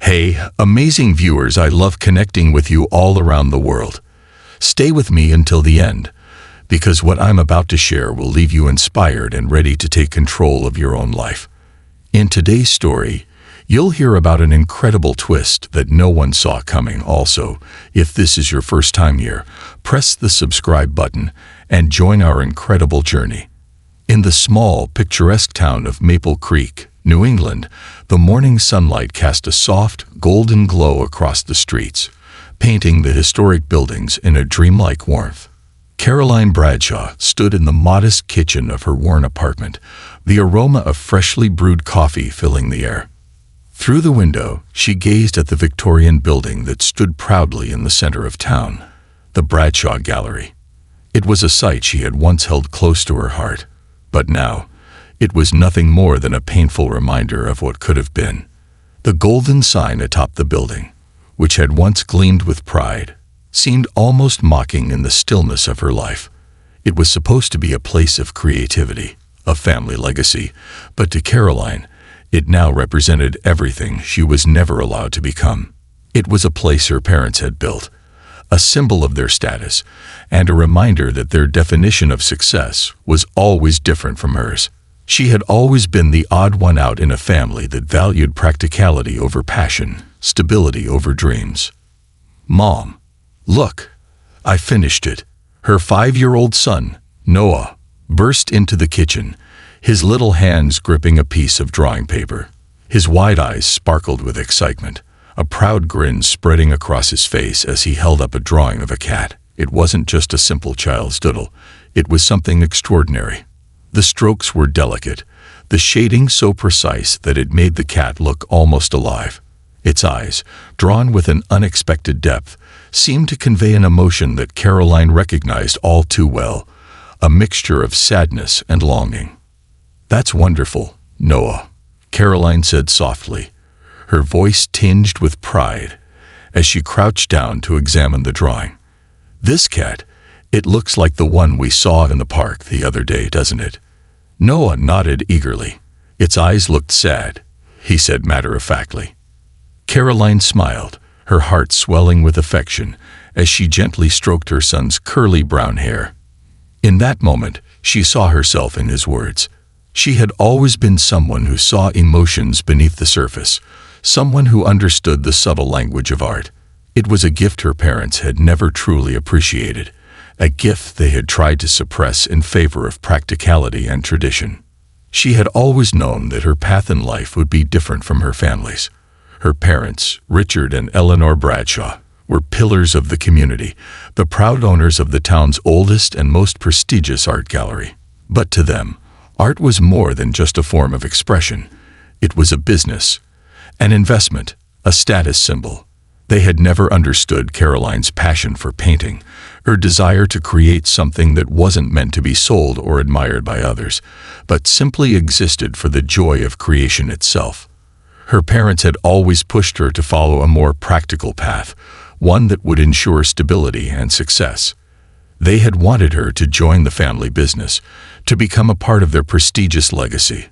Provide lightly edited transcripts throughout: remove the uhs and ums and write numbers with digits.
Hey, amazing viewers, I love connecting with you all around the world. Stay with me until the end, because what I'm about to share will leave you inspired and ready to take control of your own life. In today's story, you'll hear about an incredible twist that no one saw coming. Also, if this is your first time here, press the subscribe button and join our incredible journey. In the small, picturesque town of Maple Creek, New England, the morning sunlight cast a soft, golden glow across the streets, painting the historic buildings in a dreamlike warmth. Caroline Bradshaw stood in the modest kitchen of her worn apartment, the aroma of freshly brewed coffee filling the air. Through the window, she gazed at the Victorian building that stood proudly in the center of town, the Bradshaw Gallery. It was a sight she had once held close to her heart, but now, it was nothing more than a painful reminder of what could have been. The golden sign atop the building, which had once gleamed with pride, seemed almost mocking in the stillness of her life. It was supposed to be a place of creativity, a family legacy, but to Caroline, it now represented everything she was never allowed to become. It was a place her parents had built, a symbol of their status, and a reminder that their definition of success was always different from hers. She had always been the odd one out in a family that valued practicality over passion, stability over dreams. "Mom, look, I finished it." Her 5-year-old son, Noah, burst into the kitchen, his little hands gripping a piece of drawing paper. His wide eyes sparkled with excitement, a proud grin spreading across his face as he held up a drawing of a cat. It wasn't just a simple child's doodle, it was something extraordinary. The strokes were delicate, the shading so precise that it made the cat look almost alive. Its eyes, drawn with an unexpected depth, seemed to convey an emotion that Caroline recognized all too well, a mixture of sadness and longing. "That's wonderful, Noah," Caroline said softly, her voice tinged with pride, as she crouched down to examine the drawing. "This cat, it looks like the one we saw in the park the other day, doesn't it?" Noah nodded eagerly. "Its eyes looked sad," he said matter-of-factly. Caroline smiled, her heart swelling with affection, as she gently stroked her son's curly brown hair. In that moment, she saw herself in his words. She had always been someone who saw emotions beneath the surface, someone who understood the subtle language of art. It was a gift her parents had never truly appreciated, a gift they had tried to suppress in favor of practicality and tradition. She had always known that her path in life would be different from her family's. Her parents, Richard and Eleanor Bradshaw, were pillars of the community, the proud owners of the town's oldest and most prestigious art gallery. But to them, art was more than just a form of expression. It was a business, an investment, a status symbol. They had never understood Caroline's passion for painting, her desire to create something that wasn't meant to be sold or admired by others, but simply existed for the joy of creation itself. Her parents had always pushed her to follow a more practical path, one that would ensure stability and success. They had wanted her to join the family business, to become a part of their prestigious legacy.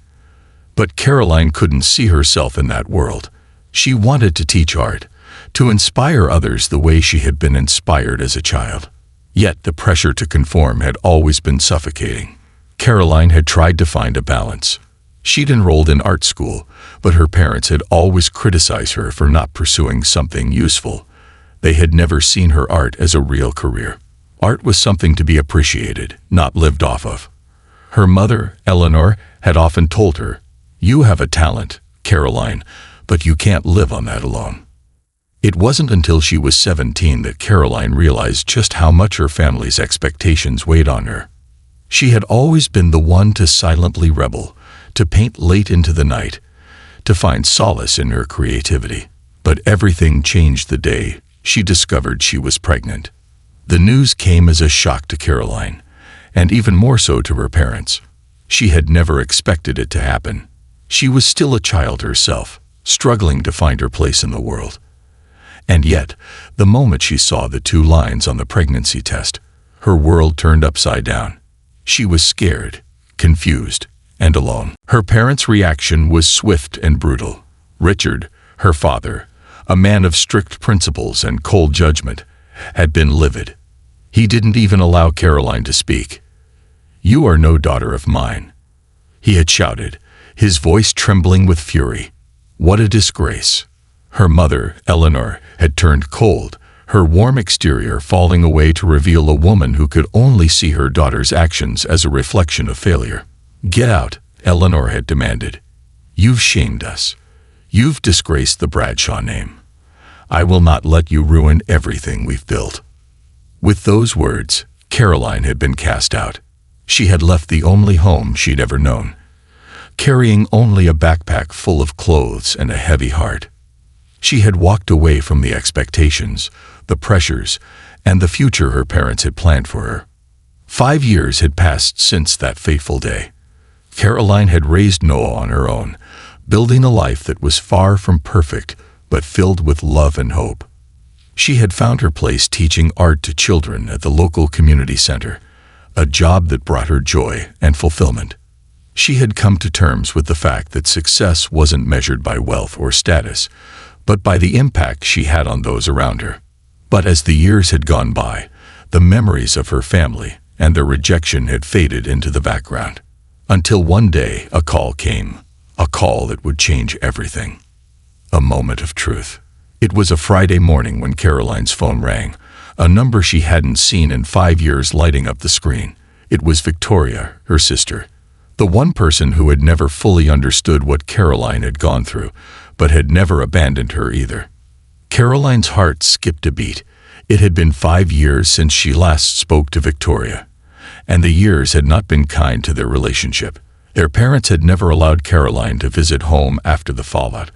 But Caroline couldn't see herself in that world. She wanted to teach art, to inspire others the way she had been inspired as a child. Yet the pressure to conform had always been suffocating. Caroline had tried to find a balance. She'd enrolled in art school, but her parents had always criticized her for not pursuing something useful. They had never seen her art as a real career. Art was something to be appreciated, not lived off of. Her mother, Eleanor, had often told her, "You have a talent, Caroline, but you can't live on that alone." It wasn't until she was 17 that Caroline realized just how much her family's expectations weighed on her. She had always been the one to silently rebel, to paint late into the night, to find solace in her creativity. But everything changed the day she discovered she was pregnant. The news came as a shock to Caroline, and even more so to her parents. She had never expected it to happen. She was still a child herself, struggling to find her place in the world. And yet, the moment she saw the 2 lines on the pregnancy test, her world turned upside down. She was scared, confused, and alone. Her parents' reaction was swift and brutal. Richard, her father, a man of strict principles and cold judgment, had been livid. He didn't even allow Caroline to speak. "You are no daughter of mine," he had shouted, his voice trembling with fury. What a disgrace. Her mother, Eleanor, had turned cold, her warm exterior falling away to reveal a woman who could only see her daughter's actions as a reflection of failure. "Get out," Eleanor had demanded. "You've shamed us. You've disgraced the Bradshaw name. I will not let you ruin everything we've built." With those words, Caroline had been cast out. She had left the only home she'd ever known, carrying only a backpack full of clothes and a heavy heart. She had walked away from the expectations, the pressures, and the future her parents had planned for her. 5 years had passed since that fateful day. Caroline had raised Noah on her own, building a life that was far from perfect, but filled with love and hope. She had found her place teaching art to children at the local community center, a job that brought her joy and fulfillment. She had come to terms with the fact that success wasn't measured by wealth or status, but by the impact she had on those around her. But as the years had gone by, the memories of her family and their rejection had faded into the background. Until one day a call came, a call that would change everything. A moment of truth. It was a Friday morning when Caroline's phone rang, a number she hadn't seen in 5 years lighting up the screen. It was Victoria, her sister, the one person who had never fully understood what Caroline had gone through, but had never abandoned her either. Caroline's heart skipped a beat. It had been 5 years since she last spoke to Victoria, and the years had not been kind to their relationship. Their parents had never allowed Caroline to visit home after the fallout,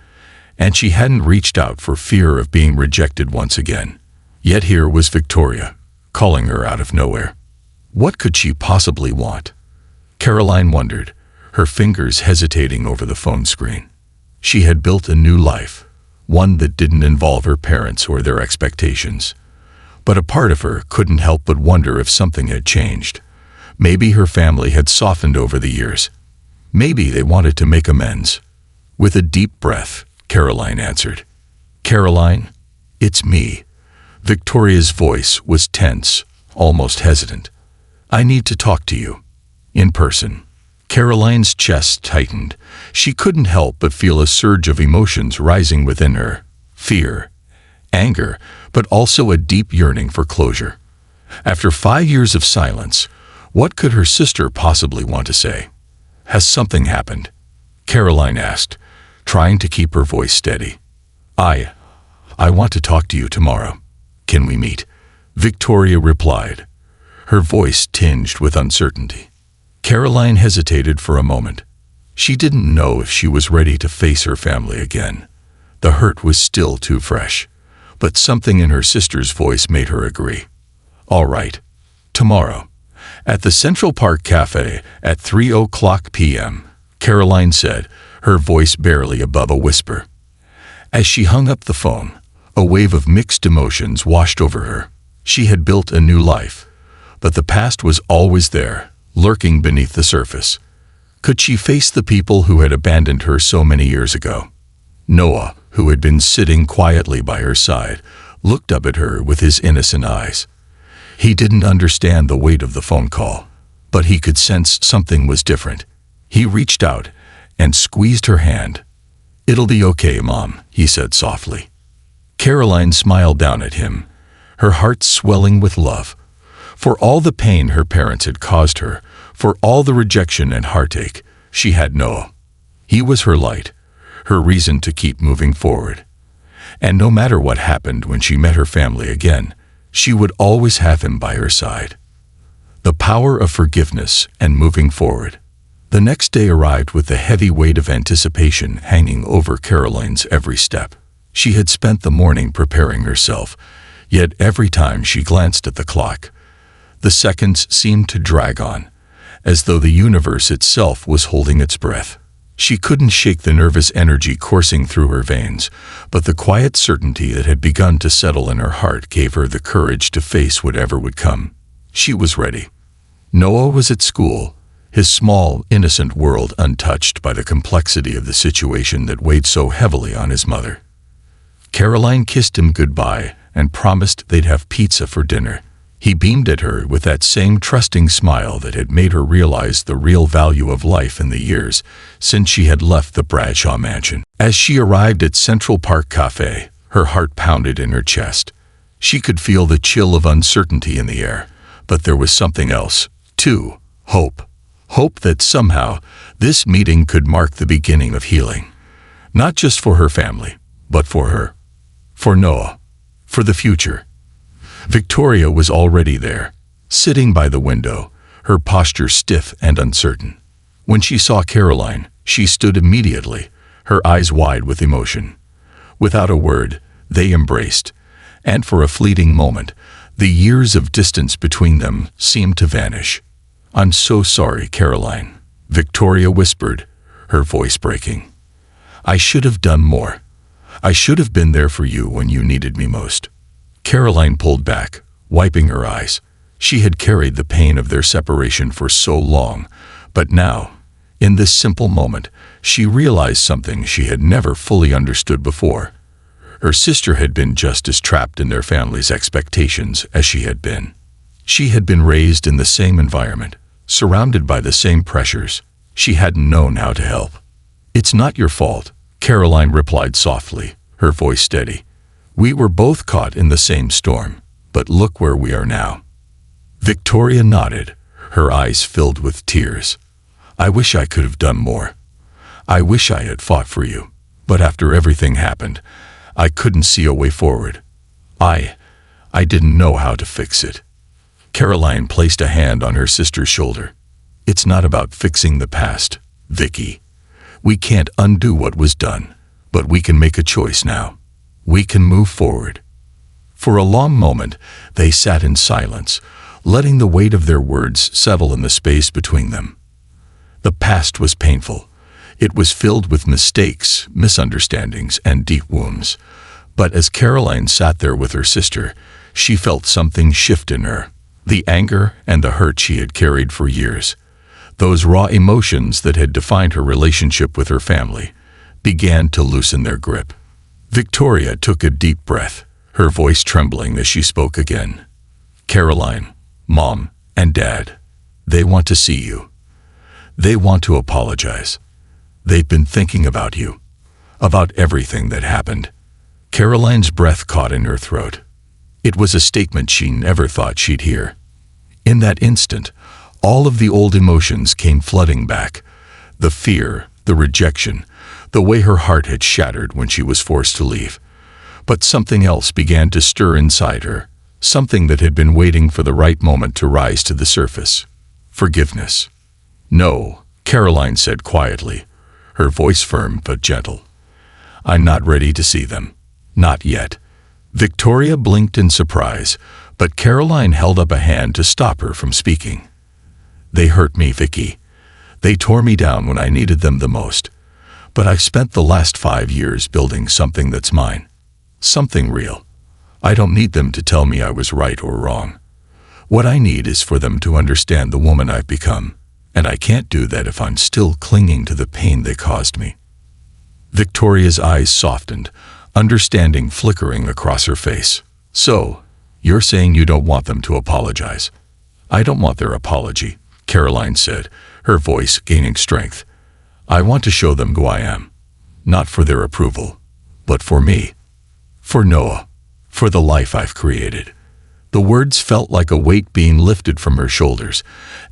and she hadn't reached out for fear of being rejected once again. Yet here was Victoria, calling her out of nowhere. What could she possibly want? Caroline wondered, her fingers hesitating over the phone screen. She had built a new life, one that didn't involve her parents or their expectations. But a part of her couldn't help but wonder if something had changed. Maybe her family had softened over the years. Maybe they wanted to make amends. With a deep breath, Caroline answered. "Caroline, it's me." Victoria's voice was tense, almost hesitant. "I need to talk to you. In person." Caroline's chest tightened. She couldn't help but feel a surge of emotions rising within her. Fear, anger, but also a deep yearning for closure. After 5 years of silence, what could her sister possibly want to say? "Has something happened?" Caroline asked, trying to keep her voice steady. I want to talk to you tomorrow. Can we meet?" Victoria replied, her voice tinged with uncertainty. Caroline hesitated for a moment. She didn't know if she was ready to face her family again. The hurt was still too fresh, but something in her sister's voice made her agree. "All right, tomorrow, at the Central Park Cafe at 3:00 p.m., Caroline said, her voice barely above a whisper. As she hung up the phone, a wave of mixed emotions washed over her. She had built a new life, but the past was always there, lurking beneath the surface. Could she face the people who had abandoned her so many years ago? Noah, who had been sitting quietly by her side, looked up at her with his innocent eyes. He didn't understand the weight of the phone call, but he could sense something was different. He reached out and squeezed her hand. "It'll be okay, Mom," he said softly. Caroline smiled down at him, her heart swelling with love. For all the pain her parents had caused her, for all the rejection and heartache, she had Noah. He was her light, her reason to keep moving forward. And no matter what happened when she met her family again, she would always have him by her side. The power of forgiveness and moving forward. The next day arrived with the heavy weight of anticipation hanging over Caroline's every step. She had spent the morning preparing herself, yet every time she glanced at the clock, the seconds seemed to drag on, as though the universe itself was holding its breath. She couldn't shake the nervous energy coursing through her veins, but the quiet certainty that had begun to settle in her heart gave her the courage to face whatever would come. She was ready. Noah was at school, his small, innocent world untouched by the complexity of the situation that weighed so heavily on his mother. Caroline kissed him goodbye and promised they'd have pizza for dinner. He beamed at her with that same trusting smile that had made her realize the real value of life in the years since she had left the Bradshaw mansion. As she arrived at Central Park Cafe, her heart pounded in her chest. She could feel the chill of uncertainty in the air, but there was something else, too. Hope. Hope that somehow this meeting could mark the beginning of healing. Not just for her family, but for her. For Noah. For the future. Victoria was already there, sitting by the window, her posture stiff and uncertain. When she saw Caroline, she stood immediately, her eyes wide with emotion. Without a word, they embraced, and for a fleeting moment, the years of distance between them seemed to vanish. "I'm so sorry, Caroline," Victoria whispered, her voice breaking. "I should have done more. I should have been there for you when you needed me most." Caroline pulled back, wiping her eyes. She had carried the pain of their separation for so long, but now, in this simple moment, she realized something she had never fully understood before. Her sister had been just as trapped in their family's expectations as she had been. She had been raised in the same environment, surrounded by the same pressures. She hadn't known how to help. "It's not your fault," Caroline replied softly, her voice steady. "We were both caught in the same storm, but look where we are now." Victoria nodded, her eyes filled with tears. "I wish I could have done more. I wish I had fought for you, but after everything happened, I couldn't see a way forward. I didn't know how to fix it." Caroline placed a hand on her sister's shoulder. "It's not about fixing the past, Vicky. We can't undo what was done, but we can make a choice now. We can move forward." For a long moment, they sat in silence, letting the weight of their words settle in the space between them. The past was painful. It was filled with mistakes, misunderstandings, and deep wounds. But as Caroline sat there with her sister, she felt something shift in her. The anger and the hurt she had carried for years, those raw emotions that had defined her relationship with her family, began to loosen their grip. Victoria took a deep breath, her voice trembling as she spoke again. "Caroline, Mom, and Dad, they want to see you. They want to apologize. They've been thinking about you, about everything that happened." Caroline's breath caught in her throat. It was a statement she never thought she'd hear. In that instant, all of the old emotions came flooding back. The fear, the rejection, the way her heart had shattered when she was forced to leave. But something else began to stir inside her, something that had been waiting for the right moment to rise to the surface. Forgiveness. "No," Caroline said quietly, her voice firm but gentle. "I'm not ready to see them. Not yet." Victoria blinked in surprise, but Caroline held up a hand to stop her from speaking. "They hurt me, Vicky. They tore me down when I needed them the most. But I've spent the last 5 years building something that's mine. Something real. I don't need them to tell me I was right or wrong. What I need is for them to understand the woman I've become, and I can't do that if I'm still clinging to the pain they caused me." Victoria's eyes softened, understanding flickering across her face. "So, you're saying you don't want them to apologize?" "I don't want their apology," Caroline said, her voice gaining strength. "I want to show them who I am. Not for their approval, but for me. For Noah. For the life I've created." The words felt like a weight being lifted from her shoulders,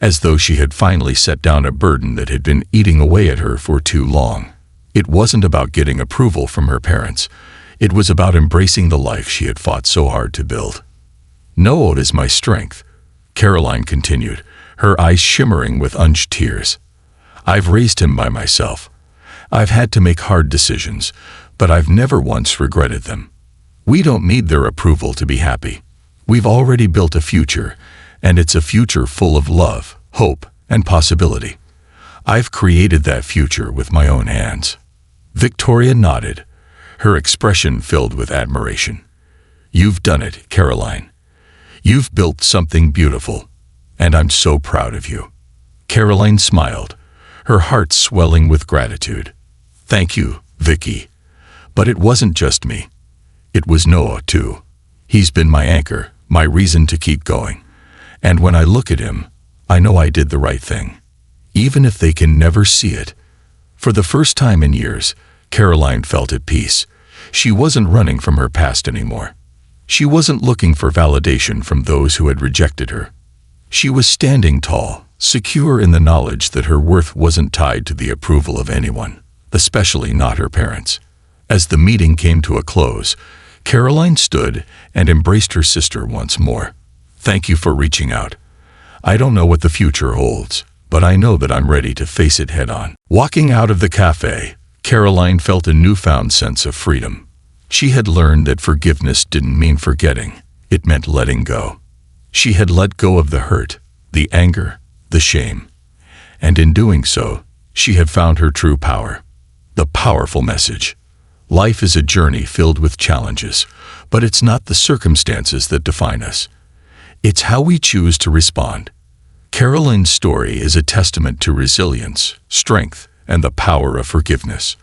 as though she had finally set down a burden that had been eating away at her for too long. It wasn't about getting approval from her parents. It was about embracing the life she had fought so hard to build. "Noah is my strength," Caroline continued, her eyes shimmering with unused tears. "I've raised him by myself. I've had to make hard decisions, but I've never once regretted them. We don't need their approval to be happy. We've already built a future, and it's a future full of love, hope, and possibility. I've created that future with my own hands." Victoria nodded, her expression filled with admiration. "You've done it, Caroline. You've built something beautiful, and I'm so proud of you." Caroline smiled, her heart swelling with gratitude. "Thank you, Vicky. But it wasn't just me. It was Noah, too. He's been my anchor, my reason to keep going. And when I look at him, I know I did the right thing, even if they can never see it. For the first time in years, Caroline felt at peace. She wasn't running from her past anymore. She wasn't looking for validation from those who had rejected her. She was standing tall, secure in the knowledge that her worth wasn't tied to the approval of anyone, especially not her parents. As the meeting came to a close, Caroline stood and embraced her sister once more. Thank you for reaching out. I don't know what the future holds, but I know that I'm ready to face it head on. Walking out of the cafe, Caroline felt a newfound sense of freedom. She had learned that forgiveness didn't mean forgetting, it meant letting go. She had let go of the hurt, the anger, the shame. And in doing so, she had found her true power. The powerful message. Life is a journey filled with challenges, but it's not the circumstances that define us. It's how we choose to respond. Caroline's story is a testament to resilience, strength, and the power of forgiveness.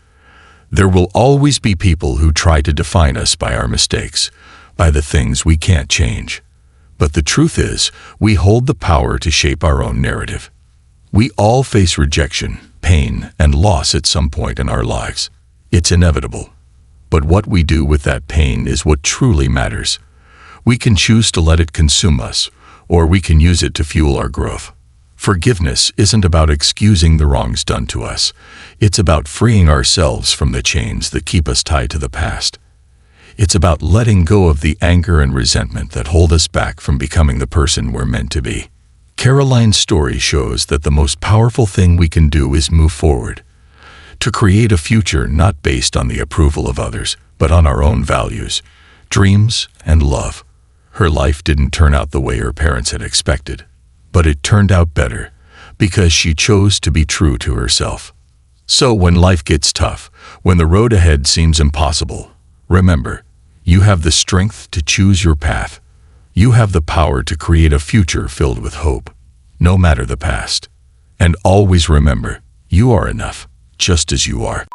There will always be people who try to define us by our mistakes, by the things we can't change. But the truth is, we hold the power to shape our own narrative. We all face rejection, pain, and loss at some point in our lives. It's inevitable. But what we do with that pain is what truly matters. We can choose to let it consume us, or we can use it to fuel our growth. Forgiveness isn't about excusing the wrongs done to us. It's about freeing ourselves from the chains that keep us tied to the past. It's about letting go of the anger and resentment that hold us back from becoming the person we're meant to be. Caroline's story shows that the most powerful thing we can do is move forward, to create a future not based on the approval of others, but on our own values, dreams, and love. Her life didn't turn out the way her parents had expected, but it turned out better because she chose to be true to herself. So when life gets tough, when the road ahead seems impossible, remember, you have the strength to choose your path. You have the power to create a future filled with hope, no matter the past. And always remember, you are enough, just as you are.